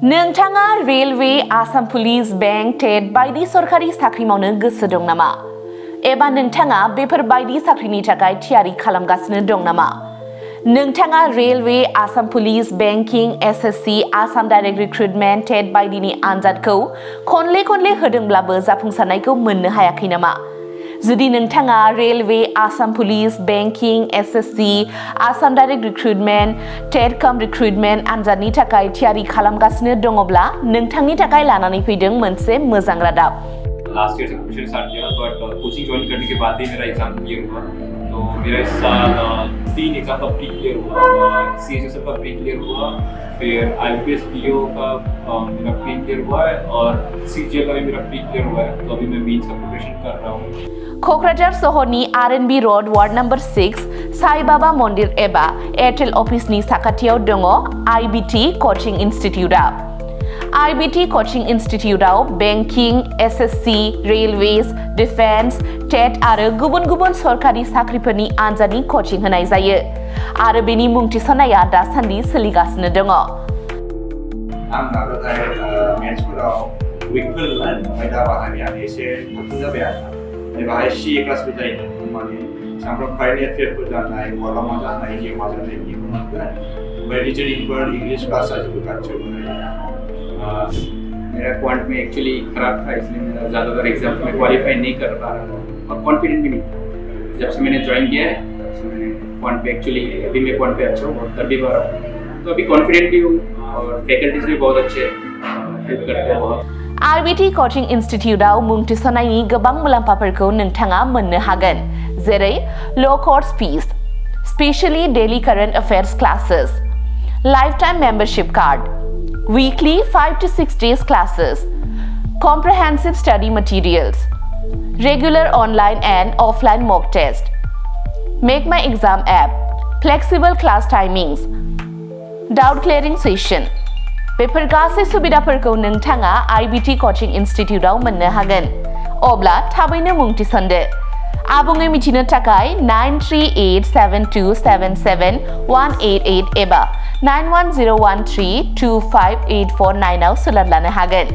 नोंथाङा railway, Assam police, bank, TET बायदि सरकारि साख्रि मावनो गोसो दं नामा? एबा नोंथाङा बेफोर बायदि साख्रिनि थाखाय थियारि खालामगासिनो दं नामा? नोंथाङा railway, Assam police, banking, SSC, Assam direct recruitment, TET बायदिनि आनजादखौ खनले होदोंब्लाबो जाफुंसारनायखौ मोननो हायाखै नामा? जुदि नोंथाङा railway, Assam police, banking, SSC, Assam direct recruitment, TET cum recruitment आनजादनि थाखाय थियारि खालामगासिनो दङब्ला नोंथांनि थाखाय लानानै फैदों मोनसे मोजां रादाब। लास्ट ईयर से कोचिंग स्टार्ट किया बट कोचिंग ज्वाइन करने के बाद ही मेरा एग्जाम क्लियर हुआ। तो मेरा इस साल 3 एग्जाम का प्री क्लियर हुआ, सीएसएस का प्री क्लियर हुआ, फिर आईपीएस पीओ का मेरा प्री क्लियर हुआ है और सीजीएल का भी मेरा प्री क्लियर हुआ है। तो अभी मैं मेंस का प्रिपरेशन कर रहा हूँ। क'क्राझार सहरनि RNB road ward number 6 Sai Baba मन्दिर एबा एयारटेल अफिसनि साखाथियाव दङ आईबीटी कचिं इनस्टिट्यूटआ। आईबीटी कचिं इनस्टिट्यूटआव banking, SSC, railways, defence, TET आरो गुबुन सरकारि साख्रिफोरनि आनजादनि कचिं होनाय जायो आरो बेनि मुं थिसननाया दासान्दि सोलिगासिनो दङ। आं नाजानाय मेथ्सफोराव उइकफोरमोन ओमफ्राय दा बाहायनाया एसे साबसिन जाबाय आरो बाहाय सीए क्लासबो जायो माने सामफ्राम कारेन्ट एफेयारफोर जानाय वार्डआव मा जानाय जिउ मा जानाय बेखौ मोनगोन ओमफ्राय रिजनिंफोर इंग्लिश क्लास जाजोबो गासैबो। मेरा क्वांट में एक्चुअली खराब था, इसलिए मेरा ज़्यादातर एग्जाम में क्वालिफाई नहीं कर पा रहा था और कॉन्फिडेंट भी नहीं था। जब से मैंने ज्वाइन किया है तब से मैंने क्वांट पे एक्चुअली अभी मैं क्वांट पे अच्छा हूँ और कर भी पा रहा हूँ। तो अभी कॉन्फिडेंट भी हूँ और फैकल्टीज भी बहुत अच्छे हेल्प करते हैं बहुत। आईबीटी कचिं इनस्टिट्यूटआव मुं थिसननायनि गोबां मुलाम्फाफोरखौ नोंथाङा मोननो हागोन, जेरै ल' course fees, specially daily current affairs classes, lifetime membership card, weekly 5 to 6 days classes, comprehensive study materials, regular online and offline mock test, Make My Exam app, flexible class timings, doubt clearing session। Before गासै सुबिदाफोरखौ नोंथाङा IBT coaching इनस्टिट्यूटआव मोननो हागोन। अब्ला थाबैनो मुं थिसनदो। आबुङै मिथिनो थाखाय 9387277188 एबा 9101325849 आव सोलाद लानो हागोन।